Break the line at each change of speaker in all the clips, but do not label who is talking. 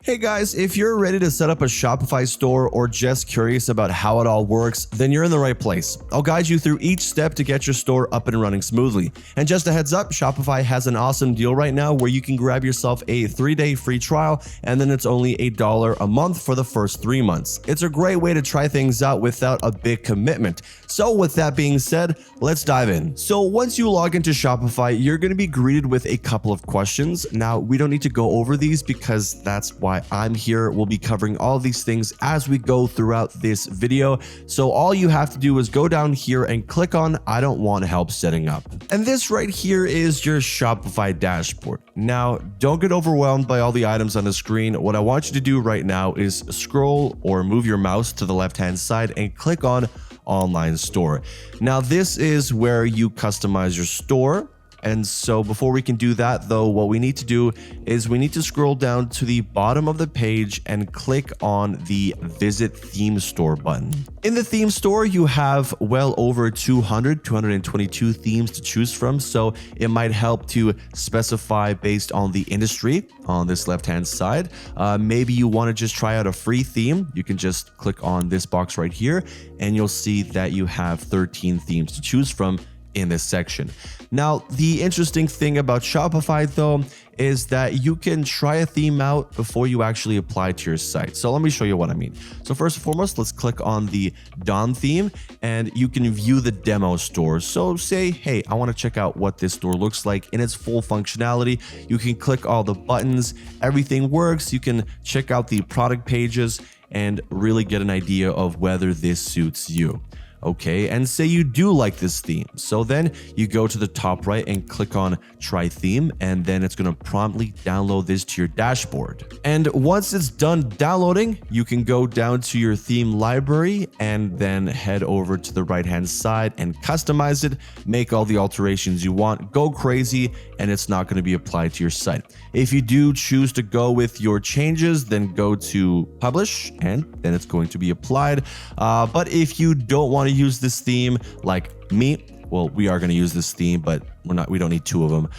Hey guys, if you're ready to set up a Shopify store or just curious about how it all works, then you're in the right place. I'll guide you through each step to get your store up and running smoothly. And just a heads up, Shopify has an awesome deal right now where you can grab yourself a 3-day free trial, and then it's only $1 a month for the first 3 months. It's a great way to try things out without a big commitment. So with that being said, let's dive in. So once you log into Shopify, you're going to be greeted with a couple of questions. Now, we don't need to go over these because that's why I'm here. We'll be covering all of these things as we go throughout this video. So all you have to do is go down here and click on I don't want help setting up. And this right here is your Shopify dashboard. Now, don't get overwhelmed by all the items on the screen. What I want you to do right now is scroll or move your mouse to the left-hand side and click on Online Store. Now, this is where you customize your store. And so before we can do that though, what we need to do is we need to scroll down to the bottom of the page and click on the Visit Theme Store button. In the theme store, you have well over 222 themes to choose from. So it might help to specify based on the industry on this left-hand side. Maybe you want to just try out a free theme. You can just click on this box right here and you'll see that you have 13 themes to choose from in this section. Now, the interesting thing about Shopify though is that you can try a theme out before you actually apply to your site. So let me show you what I mean. So first and foremost, let's click on the Dawn theme and you can view the demo store. So say, hey, I want to check out what this store looks like in its full functionality. You can click all the buttons, everything works. You can check out the product pages and really get an idea of whether this suits you. Okay, and say you do like this theme. So then you go to the top right and click on Try Theme, and then it's going to promptly download this to your dashboard. And once it's done downloading, you can go down to your theme library and then head over to the right-hand side and customize it, make all the alterations you want, go crazy, and it's not going to be applied to your site. If you do choose to go with your changes, then go to Publish, and then it's going to be applied. But if you don't want to use this theme like me, well, we are going to use this theme, but we don't need two of them.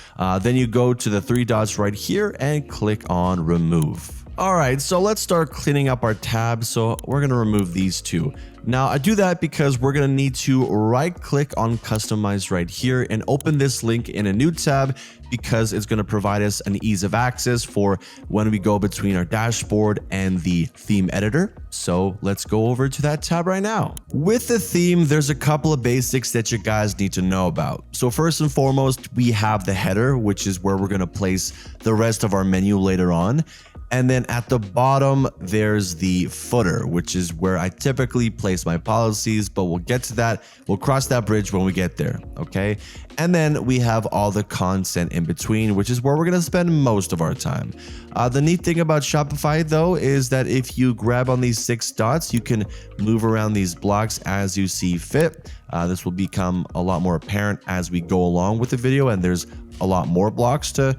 Then you go to the 3 dots right here and click on Remove. All right, so let's start cleaning up our tabs. So we're going to remove these two. Now, I do that because we're going to need to right-click on Customize right here and open this link in a new tab because it's going to provide us an ease of access for when we go between our dashboard and the theme editor. So let's go over to that tab right now. With the theme, there's a couple of basics that you guys need to know about. So first and foremost, we have the header, which is where we're going to place the rest of our menu later on. And then at the bottom, there's the footer, which is where I typically place my policies, but we'll get to that. We'll cross that bridge when we get there, okay? And then we have all the content in between, which is where we're going to spend most of our time. The neat thing about Shopify, though, is that if you grab on these 6 dots, you can move around these blocks as you see fit. This will become a lot more apparent as we go along with the video, and there's a lot more blocks to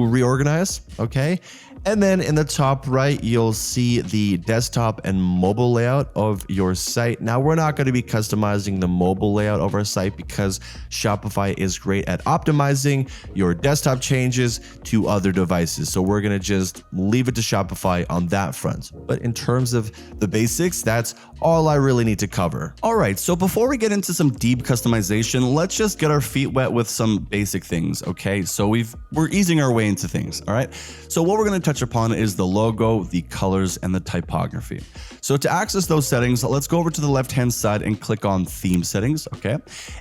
reorganize, okay? And then in the top right, you'll see the desktop and mobile layout of your site. Now, we're not going to be customizing the mobile layout of our site because Shopify is great at optimizing your desktop changes to other devices. So we're going to just leave it to Shopify on that front. But in terms of the basics, that's all I really need to cover.
All right, so before we get into some deep customization, let's just get our feet wet with some basic things, okay? So we're easing our way into things, all right? So what we're going to touch upon is the logo, the colors, and the typography. So to access those settings, let's go over to the left-hand side and click on Theme Settings, okay?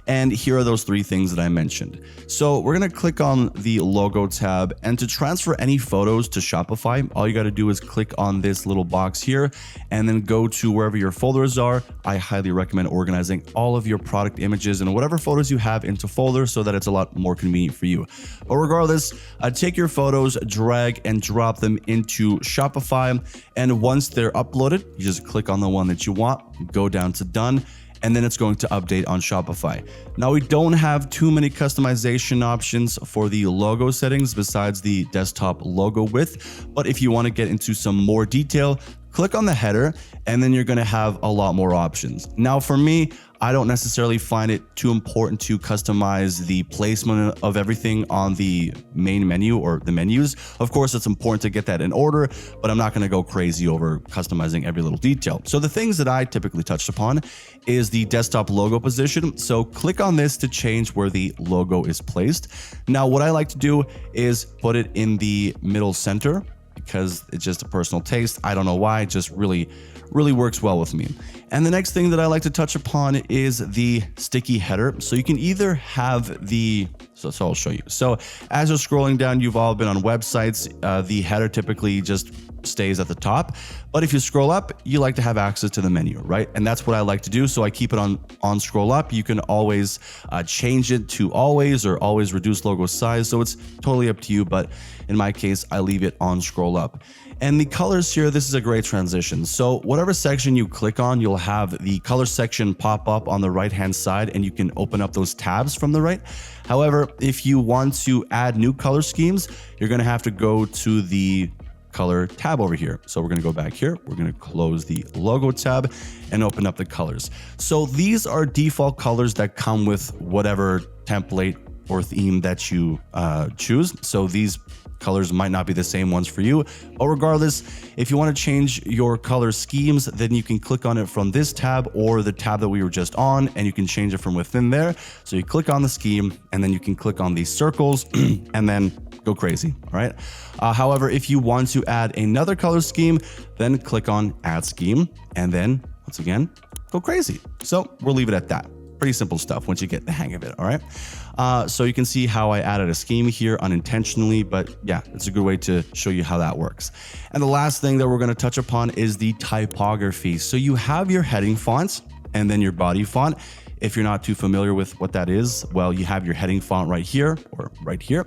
And here are those 3 things that I mentioned. So we're going to click on the Logo tab, and to transfer any photos to Shopify, all you got to do is click on this little box here, and then go to wherever your folders are. I highly recommend organizing all of your product images and whatever photos you have into folders so that it's a lot more convenient for you. But regardless, take your photos, drag and drop them into Shopify, and once they're uploaded, you just click on the one that you want, go down to Done, and then it's going to update on Shopify. Now, we don't have too many customization options for the logo settings besides the desktop logo width, but if you want to get into some more detail, click on the header, and then you're going to have a lot more options. Now, for me, I don't necessarily find it too important to customize the placement of everything on the main menu or the menus. Of course, it's important to get that in order, but I'm not going to go crazy over customizing every little detail. So the things that I typically touched upon is the desktop logo position. So click on this to change where the logo is placed. Now, what I like to do is put it in the middle center, because it's just a personal taste. I don't know why, it just really works well with me. And the next thing that I like to touch upon is the sticky header. So you can either have the, so I'll show you. So as you're scrolling down, you've all been on websites, the header typically just stays at the top. But if you scroll up, you like to have access to the menu, right? And that's what I like to do. So I keep it on scroll up. You can always change it to always or always reduce logo size. So it's totally up to you. But in my case, I leave it on scroll up. And the colors here, this is a great transition. So whatever section you click on, you'll have the color section pop up on the right-hand side, and you can open up those tabs from the right. However, if you want to add new color schemes, you're going to have to go to the color tab over here. So we're going to go back here. We're going to close the logo tab and open up the colors. So these are default colors that come with whatever template or theme that you choose. So these colors might not be the same ones for you, but regardless, if you want to change your color schemes, then you can click on it from this tab or the tab that we were just on, and you can change it from within there. So you click on the scheme, and then you can click on these circles and then go crazy. All right. However, if you want to add another color scheme, then click on add scheme, and then once again, go crazy. So we'll leave it at that. Pretty simple stuff once you get the hang of it. All right. So you can see how I added a scheme here unintentionally, but yeah, it's a good way to show you how that works. And the last thing that we're going to touch upon is the typography. So you have your heading fonts and then your body font. If you're not too familiar with what that is, well, you have your heading font right here or right here.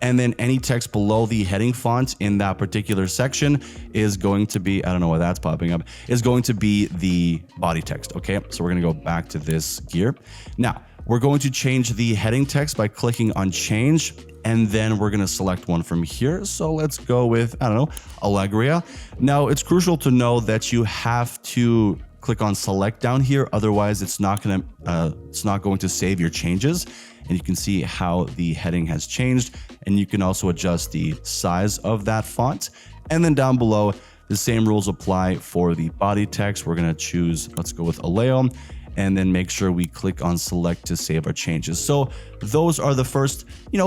And then any text below the heading font in that particular section is going to be, I don't know why that's popping up, is going to be the body text. Okay, so we're going to go back to this gear. Now, we're going to change the heading text by clicking on change, and then we're going to select one from here. So let's go with, I don't know, Allegria. Now, it's crucial to know that you have to click on select down here. Otherwise, it's not going to save your changes. And you can see how the heading has changed. And you can also adjust the size of that font. And then down below, the same rules apply for the body text. We're going to choose, let's go with Aleo, and then make sure we click on select to save our changes. So those are the first,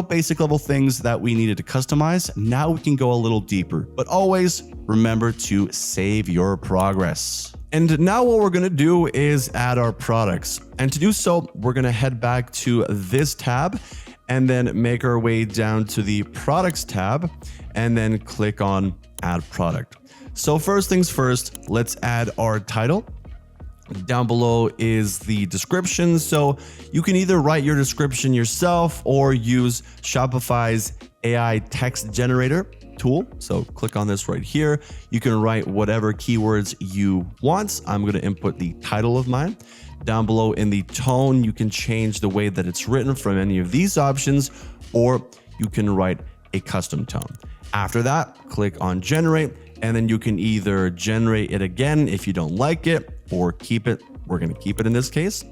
basic level things that we needed to customize. Now we can go a little deeper, but always remember to save your progress. And now what we're going to do is add our products. And to do so, we're going to head back to this tab and then make our way down to the products tab and then click on add product. So first things first, let's add our title. Down below is the description. So you can either write your description yourself or use Shopify's AI text generator tool. So click on this right here. You can write whatever keywords you want. I'm going to input the title of mine. Down below in the tone, you can change the way that it's written from any of these options, or you can write a custom tone. After that, click on generate, and then you can either generate it again if you don't like it, or keep it. We're going to keep it in this case.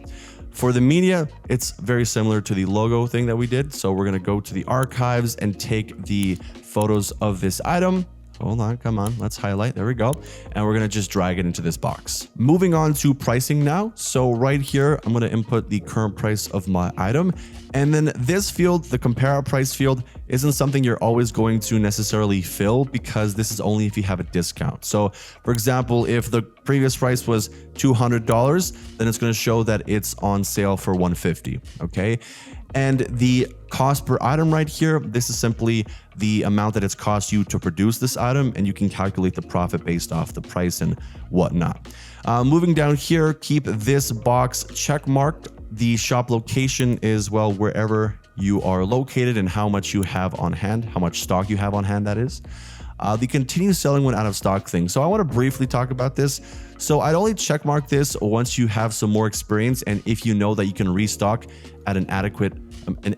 For the media, it's very similar to the logo thing that we did. So we're going to go to the archives and take the photos of this item. Hold on, come on, let's highlight. There we go. And we're going to just drag it into this box. Moving on to pricing now. So right here, I'm going to input the current price of my item. And then this field, the compare price field, isn't something you're always going to necessarily fill because this is only if you have a discount. So for example, if the previous price was $200, then it's going to show that it's on sale for $150. Okay. And the cost per item right here, this is simply the amount that it's cost you to produce this item, and you can calculate the profit based off the price and whatnot. Moving down here, keep this box check marked. The shop location is, well, wherever you are located and how much you have on hand, how much stock you have on hand, that is.
the continue selling when out of stock thing. So I want to briefly talk about this. So I'd only checkmark this once you have some more experience and if you know that you can restock at an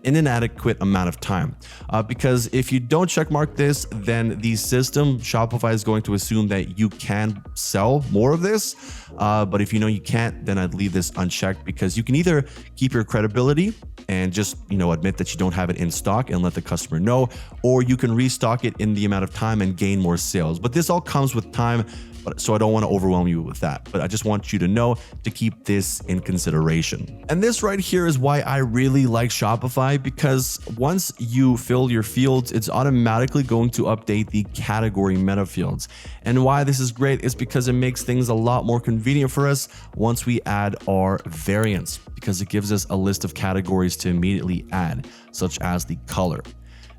inadequate amount of time. Because if you don't checkmark this, then the system, Shopify, is going to assume that you can sell more of this. But if you know you can't, then I'd leave this unchecked, because you can either keep your credibility and just, admit that you don't have it in stock and let the customer know, or you can restock it in the amount of time and gain more sales. But this all comes with time, so I don't want to overwhelm you with that. But I just want you to know to keep this in consideration. And this right here is why I really like Shopify, because once you fill your fields, it's automatically going to update the category meta fields. And why this is great is because it makes things a lot more convenient for us once we add our variants, because it gives us a list of categories to immediately add, such as the color.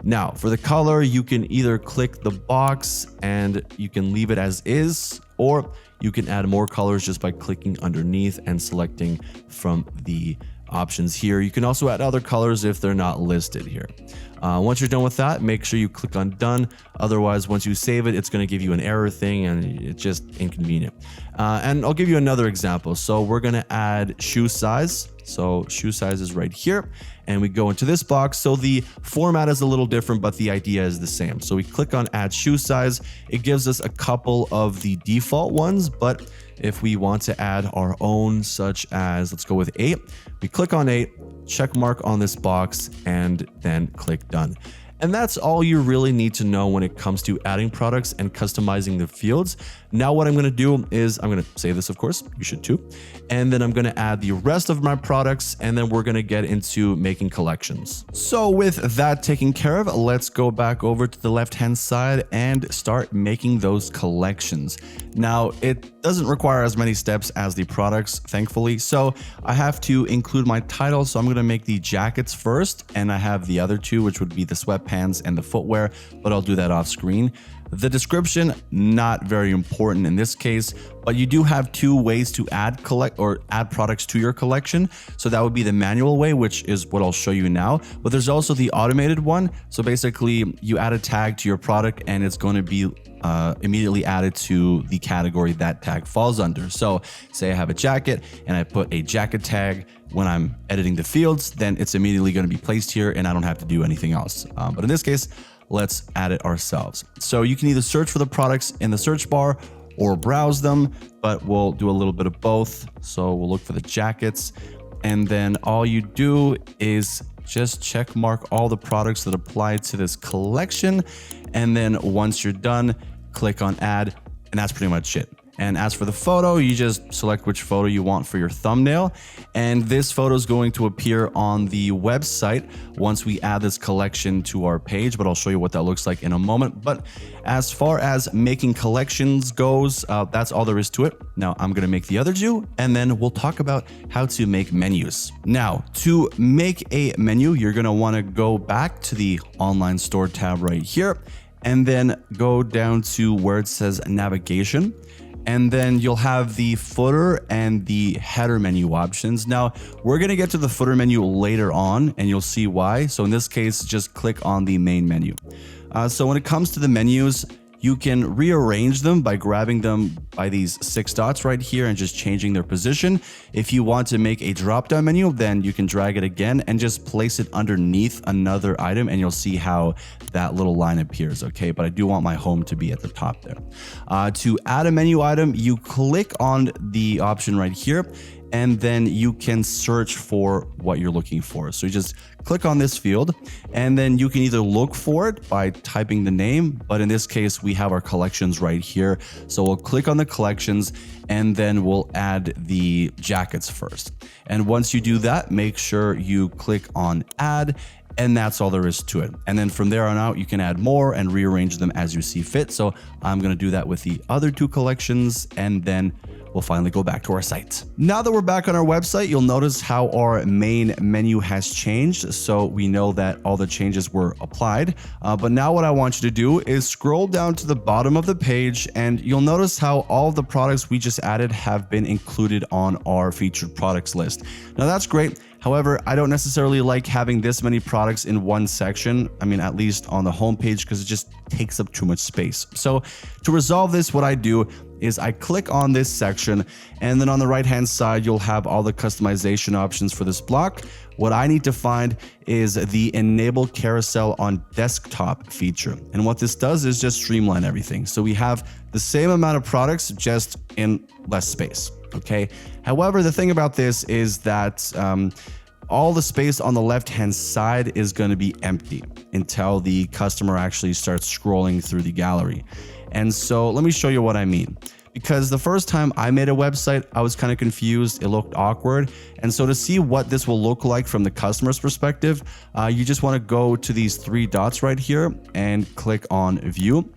Now, for the color, you can either click the box and you can leave it as is, or you can add more colors just by clicking underneath and selecting from the options here. You can also add other colors if they're not listed here. Once you're done with that, make sure you click on done. Otherwise, once you save it, it's going to give you an error thing and it's just inconvenient. And I'll give you another example. So we're going to add shoe size. So shoe size is right here, and we go into this box. So the format is a little different, but the idea is the same. So we click on add shoe size. It gives us a couple of the default ones, but if we want to add our own, such as, let's go with 8, we click on 8, check mark on this box, and then click done. And that's all you really need to know when it comes to adding products and customizing the fields. Now what I'm going to do is I'm going to save this, of course, you should too. And then I'm going to add the rest of my products, and then we're going to get into making collections. So with that taken care of, let's go back over to the left-hand side and start making those collections. Now, it doesn't require as many steps as the products, thankfully. So I have to include my title. So I'm going to make the jackets first, and I have the other two, which would be the sweatpants and the footwear, but I'll do that off screen. The description, not very important in this case, but you do have two ways to add products to your collection. So that would be the manual way, which is what I'll show you now. But there's also the automated one. So basically you add a tag to your product and it's going to be immediately added to the category that tag falls under. So say I have a jacket and I put a jacket tag. When I'm editing the fields, then it's immediately going to be placed here and I don't have to do anything else. But in this case, let's add it ourselves. So you can either search for the products in the search bar or browse them, but we'll do a little bit of both. So we'll look for the jackets, and then all you do is just check mark all the products that apply to this collection. And then once you're done, click on add, and that's pretty much it. And as for the photo, you just select which photo you want for your thumbnail. And this photo is going to appear on the website once we add this collection to our page, but I'll show you what that looks like in a moment. But as far as making collections goes, that's all there is to it. Now I'm going to make the other two, and then we'll talk about how to make menus. Now, to make a menu, you're going to want to go back to the online store tab right here, and then go down to where it says navigation. And then you'll have the footer and the header menu options. Now, we're going to get to the footer menu later on, and you'll see why. So in this case, just click on the main menu. So when it comes to the menus, you can rearrange them by grabbing them by these 6 dots right here and just changing their position. If you want to make a drop-down menu, then you can drag it again and just place it underneath another item, and you'll see how that little line appears, okay? But I do want my home to be at the top there. To add a menu item, you click on the option right here, and then you can search for what you're looking for. So you just click on this field, and then you can either look for it by typing the name, but in this case, we have our collections right here. So we'll click on the collections, and then we'll add the jackets first. And once you do that, make sure you click on add, and that's all there is to it. And then from there on out, you can add more and rearrange them as you see fit. So I'm going to do that with the other 2 collections, and then we'll finally go back to our site. Now that we're back on our website, you'll notice how our main menu has changed. So we know that all the changes were applied. But now what I want you to do is scroll down to the bottom of the page, and you'll notice how all the products we just added have been included on our featured products list. Now that's great.
However, I don't necessarily like having this many products in one section. I mean, at least on the homepage, because it just takes up too much space. So to resolve this, what I do is I click on this section, and then on the right hand side, you'll have all the customization options for this block. What I need to find is the enable carousel on desktop feature. And what this does is just streamline everything. So we have the same amount of products, just in less space. Okay. However, the thing about this is that all the space on the left-hand side is going to be empty until the customer actually starts scrolling through the gallery. And so let me show you what I mean. Because the first time I made a website, I was kind of confused. It looked awkward. And so to see what this will look like from the customer's perspective, you just want to go to these three dots right here and click on View.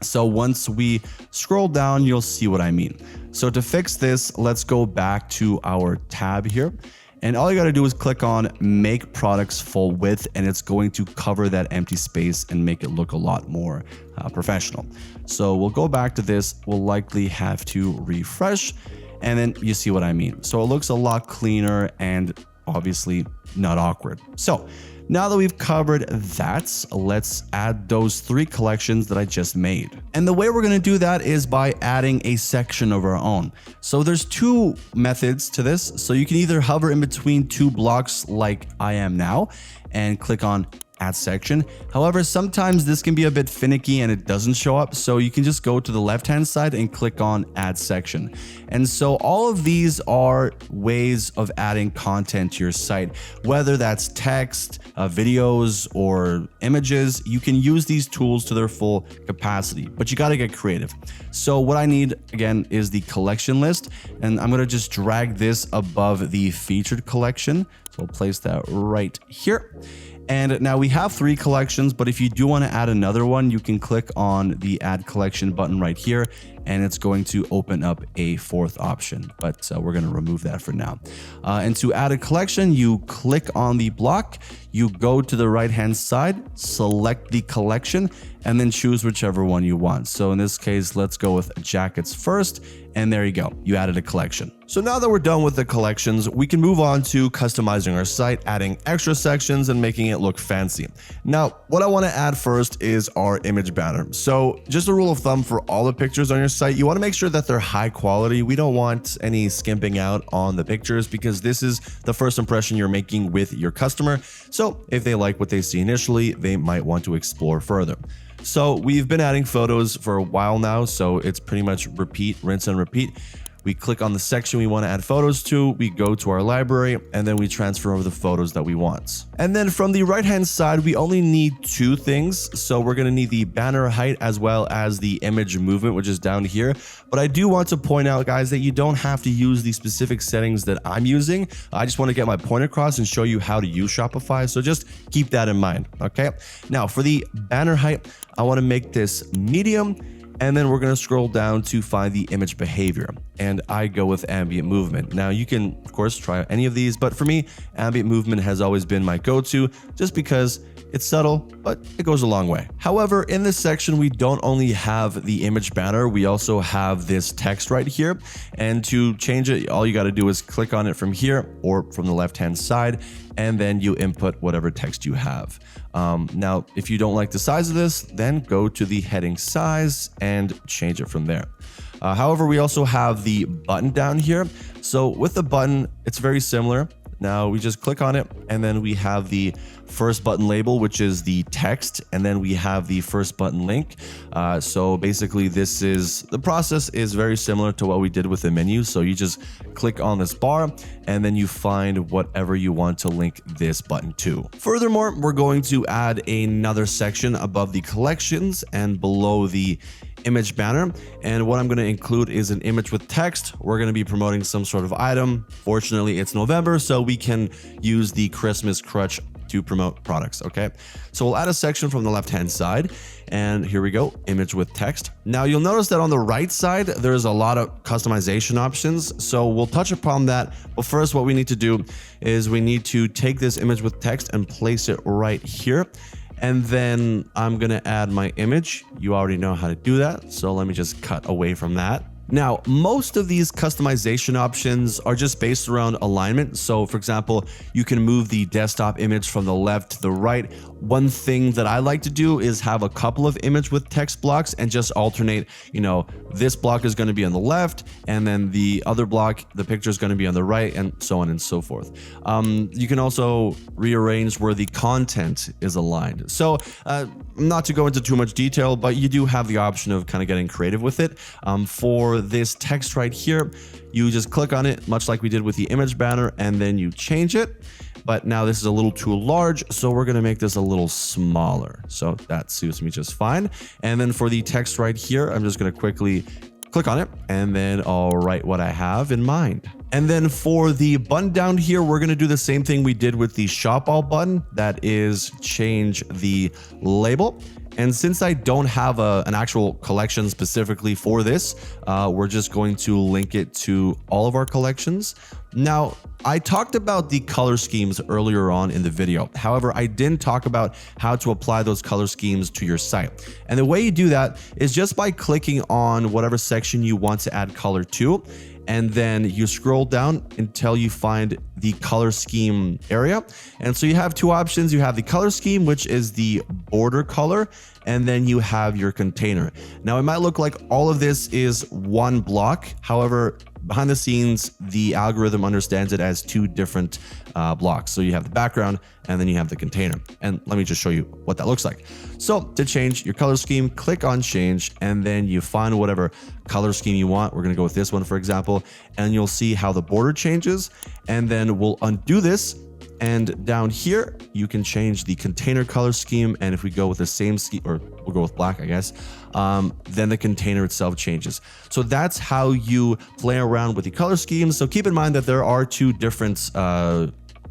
So once we scroll down, you'll see what I mean. So to fix this, let's go back to our tab here. And all you got to do is click on Make Products Full Width, and it's going to cover that empty space and make it look a lot more professional. So we'll go back to this. We'll likely have to refresh, and then you see what I mean. So it looks a lot cleaner and obviously not awkward. So now that we've covered that, let's add those three collections that I just made. And the way we're going to do that is by adding a section of our own. So there's two methods to this. So you can either hover in between two blocks like I am now and click on Add Section. However, sometimes this can be a bit finicky and it doesn't show up. So you can just go to the left-hand side and click on Add Section. And so all of these are ways of adding content to your site, whether that's text, videos, or images. You can use these tools to their full capacity, but you got to get creative. So what I need again is the collection list, and I'm going to just drag this above the featured collection. So I'll place that right here. And now we have three collections, but if you do want to add another one, you can click on the Add Collection button right here, and it's going to open up a fourth option, but we're going to remove that for now. And to add a collection, you click on the block, you go to the right-hand side, select the collection, and then choose whichever one you want. So in this case, let's go with jackets first, and there you go. You added a collection.
So now that we're done with the collections, we can move on to customizing our site, adding extra sections and making it look fancy. Now, what I want to add first is our image banner. So just a rule of thumb for all the pictures on your site, you want to make sure that they're high quality. We don't want any skimping out on the pictures because this is the first impression you're making with your customer. So if they like what they see initially, they might want to explore further. So we've been adding photos for a while now, so it's pretty much repeat, rinse and repeat. We click on the section we want to add photos to, we go to our library, and then we transfer over the photos that we want. And then from the right-hand side, we only need two things. So we're going to need the banner height as well as the image movement, which is down here. But I do want to point out, guys, that you don't have to use the specific settings that I'm using. I just want to get my point across and show you how to use Shopify. So just keep that in mind, okay? Now, for the banner height, I want to make this medium. And then we're going to scroll down to find the image behavior, and I go with ambient movement. Now you can of course try any of these, but for me, ambient movement has always been my go-to just because it's subtle, but it goes a long way. However, in this section, we don't only have the image banner, we also have this text right here. And to change it, all you got to do is click on it from here or from the left-hand side, and then you input whatever text you have. Now, if you don't like the size of this, then go to the heading size and change it from there. However, we also have the button down here. So with the button, it's very similar. Now we just click on it, and then we have the first button label, which is the text, and then we have the first button link. So basically the process is very similar to what we did with the menu. So you just click on this bar, and then you find whatever you want to link this button to. Furthermore, we're going to add another section above the collections and below the image banner, and what I'm going to include is an image with text. We're going to be promoting some sort of item. Fortunately, it's November, so we can use the Christmas crutch to promote products. Okay, so we'll add a section from the left hand side, and here we go, image with text. Now you'll notice that on the right side there's a lot of customization options, so we'll touch upon that. But first, what we need to do is we need to take this image with text and place it right here. And then I'm going to add my image. You already know how to do that, so let me just cut away from that. Now, most of these customization options are just based around alignment. So for example, you can move the desktop image from the left to the right. One thing that I like to do is have a couple of image with text blocks and just alternate, this block is going to be on the left and then the other block, the picture is going to be on the right, and so on and so forth. You can also rearrange where the content is aligned. So not to go into too much detail, but you do have the option of kind of getting creative with it. For this text right here, you just click on it, much like we did with the image banner, and then you change it. But now this is a little too large, so we're going to make this a little smaller. So that suits me just fine. And then for the text right here, I'm just going to quickly click on it, and then I'll write what I have in mind. And then for the button down here, we're going to do the same thing we did with the shop all button. That is change the label. And since I don't have an actual collection specifically for this, we're just going to link it to all of our collections. Now, I talked about the color schemes earlier on in the video. However, I didn't talk about how to apply those color schemes to your site. And the way you do that is just by clicking on whatever section you want to add color to. And then you scroll down until you find the color scheme area. And so you have two options. You have the color scheme, which is the border color, and then you have your container. Now it might look like all of this is one block. However, behind the scenes, the algorithm understands it as two different blocks. So you have the background and then you have the container. And let me just show you what that looks like. So to change your color scheme, click on change, and then you find whatever color scheme you want. We're going to go with this one, for example, and you'll see how the border changes. And then we'll undo this. And down here, you can change the container color scheme. And if we go with the same scheme, or we'll go with black, I guess, then the container itself changes. So that's how you play around with the color schemes. So keep in mind that there are two different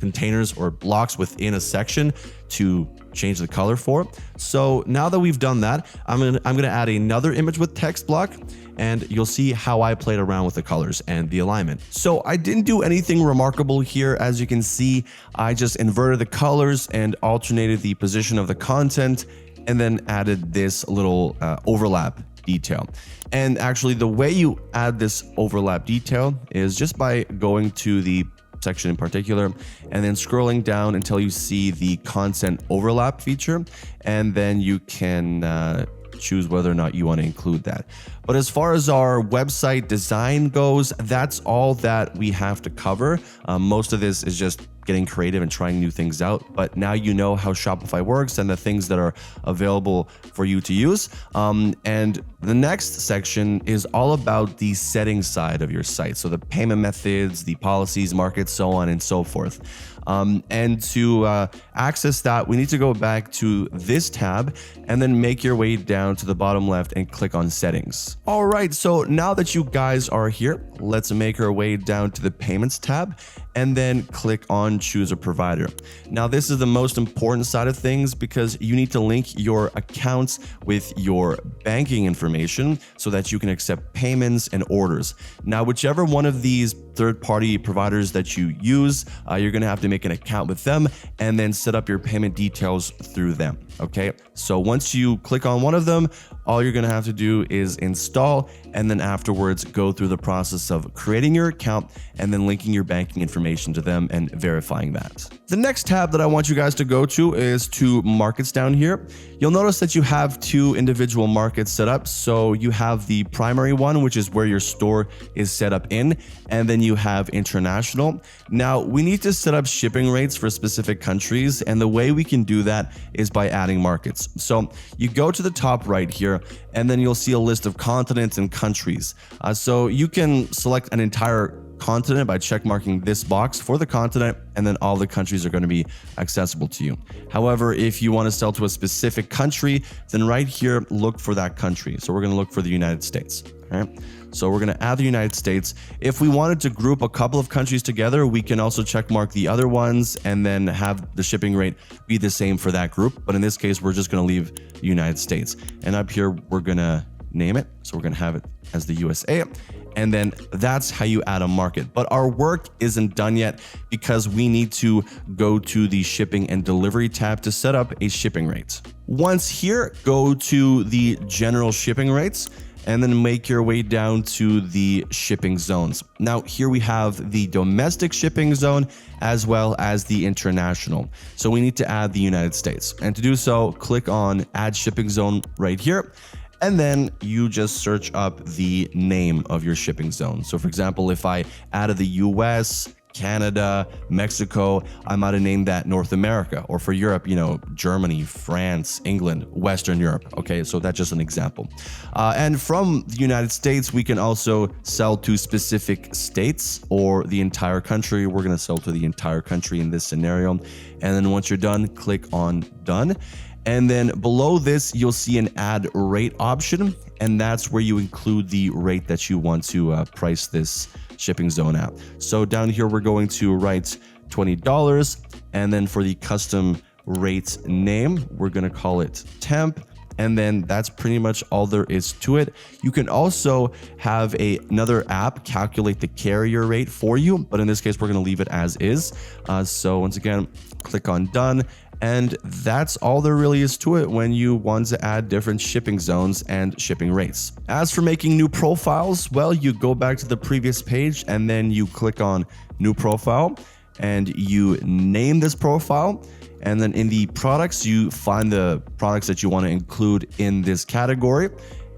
containers or blocks within a section to change the color for. So now that we've done that, I'm gonna add another image with text block, and you'll see how I played around with the colors and the alignment. So I didn't do anything remarkable here. As you can see, I just inverted the colors and alternated the position of the content, and then added this little overlap detail. And actually, the way you add this overlap detail is just by going to the section in particular and then scrolling down until you see the content overlap feature, and then you can choose whether or not you want to include that. But as far as our website design goes, that's all that we have to cover. Most of this is just getting creative and trying new things out. But now you know how Shopify works and the things that are available for you to use. And the next section is all about the settings side of your site. So the payment methods, the policies, markets, so on and so forth. And to access that, we need to go back to this tab and then make your way down to the bottom left and click on settings. All right, so now that you guys are here, let's make our way down to the payments tab and then click on choose a provider. Now, this is the most important side of things because you need to link your accounts with your banking information so that you can accept payments and orders. Now, whichever one of these third-party providers that you use, you're gonna have to make an account with them and then set up your payment details through them, okay? So once you click on one of them, all you're gonna have to do is install, and then afterwards go through the process of creating your account and then linking your banking information to them and verifying that. The next tab that I want you guys to go to is to markets down here. You'll notice that you have two individual markets set up. So you have the primary one, which is where your store is set up in, and then you have international. Now, we need to set up shipping rates for specific countries, and the way we can do that is by adding markets. So you go to the top right here, and then you'll see a list of continents and countries. So you can select an entire continent by check marking this box for the continent, and then all the countries are going to be accessible to you. However, if you want to sell to a specific country, then right here, look for that country. So we're going to look for the United States. All right. So we're going to add the United States. If we wanted to group a couple of countries together, we can also check mark the other ones and then have the shipping rate be the same for that group. But in this case, we're just going to leave the United States. And up here, we're going to name it. So we're going to have it as the USA. And then that's how you add a market. But our work isn't done yet because we need to go to the shipping and delivery tab to set up a shipping rate. Once here, go to the general shipping rates. and then make your way down to the shipping zones. Now, here we have the domestic shipping zone as well as the international. So we need to add the United States. And to do so, click on Add Shipping Zone right here. And then you just search up the name of your shipping zone. So for example, if I added the US, Canada, Mexico, I might have named that North America, or for Europe, Germany, France, England, Western Europe. Okay, so that's just an example. And from the United States, we can also sell to specific states or the entire country. We're going to sell to the entire country in this scenario. And then once you're done, click on Done. And then below this, you'll see an add rate option, and that's where you include the rate that you want to price this shipping zone at. So down here, we're going to write $20, and then for the custom rate name, we're going to call it temp. And then that's pretty much all there is to it. You can also have another app calculate the carrier rate for you, but in this case, we're going to leave it as is. So once again, click on Done. And that's all there really is to it when you want to add different shipping zones and shipping rates. As for making new profiles, well, you go back to the previous page and then you click on New Profile and you name this profile. And then in the products, you find the products that you want to include in this category.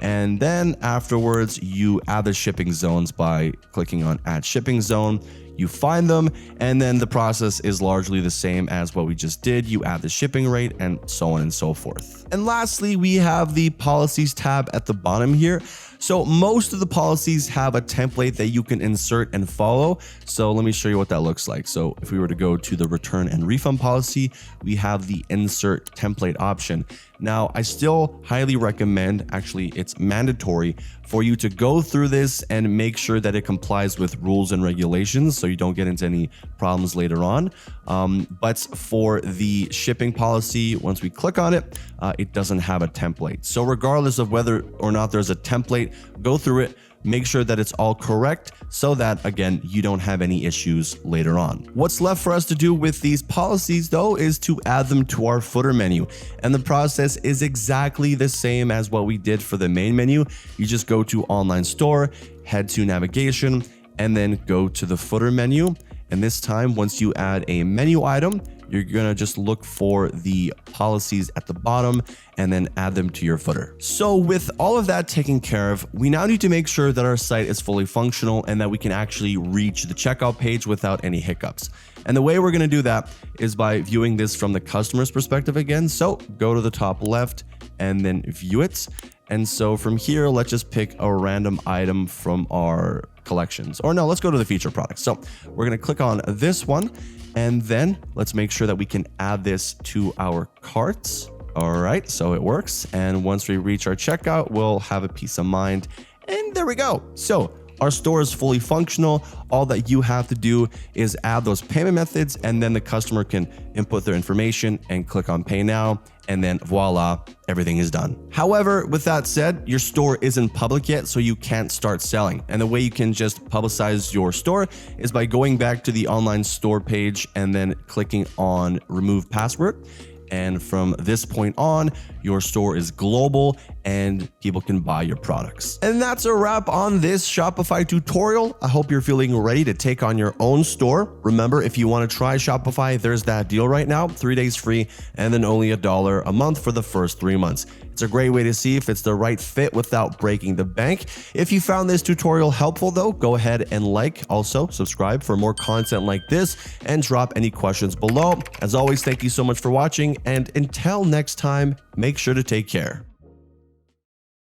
And then afterwards, you add the shipping zones by clicking on Add Shipping Zone. You find them, and then the process is largely the same as what we just did. You add the shipping rate and so on and so forth. And lastly, we have the Policies tab at the bottom here. So most of the policies have a template that you can insert and follow. So let me show you what that looks like. So if we were to go to the return and refund policy, we have the insert template option. Now, I still highly recommend, actually, it's mandatory for you to go through this and make sure that it complies with rules and regulations so you don't get into any problems later on. But for the shipping policy, once we click on it, it doesn't have a template. So regardless of whether or not there's a template, go through it, make sure that it's all correct so that, again, you don't have any issues later on. What's left for us to do with these policies, though, is to add them to our footer menu. And the process is exactly the same as what we did for the main menu. You just go to Online Store, head to Navigation, and then go to the footer menu. And this time, once you add a menu item, you're gonna just look for the policies at the bottom and then add them to your footer. So with all of that taken care of, we now need to make sure that our site is fully functional and that we can actually reach the checkout page without any hiccups. And the way we're gonna do that is by viewing this from the customer's perspective again. So go to the top left and then view it. And so from here, let's just pick a random item from our collections. Or no, let's go to the feature products. So we're gonna click on this one. And then let's make sure that we can add this to our carts. All right, so it works. And once we reach our checkout, we'll have a peace of mind. And there we go. So our store is fully functional. All that you have to do is add those payment methods, and then the customer can input their information and click on Pay Now. And then voila, everything is done. However, with that said, your store isn't public yet, so you can't start selling. And the way you can just publicize your store is by going back to the online store page and then clicking on Remove Password. And from this point on, your store is global and people can buy your products. And that's a wrap on this Shopify tutorial. I hope you're feeling ready to take on your own store. Remember, if you want to try Shopify, there's that deal right now, 3 days free, and then only $1 a month for the first 3 months. It's a great way to see if it's the right fit without breaking the bank. If you found this tutorial helpful though, go ahead and also subscribe for more content like this and drop any questions below. As always, thank you so much for watching, and until next time, make sure to take care.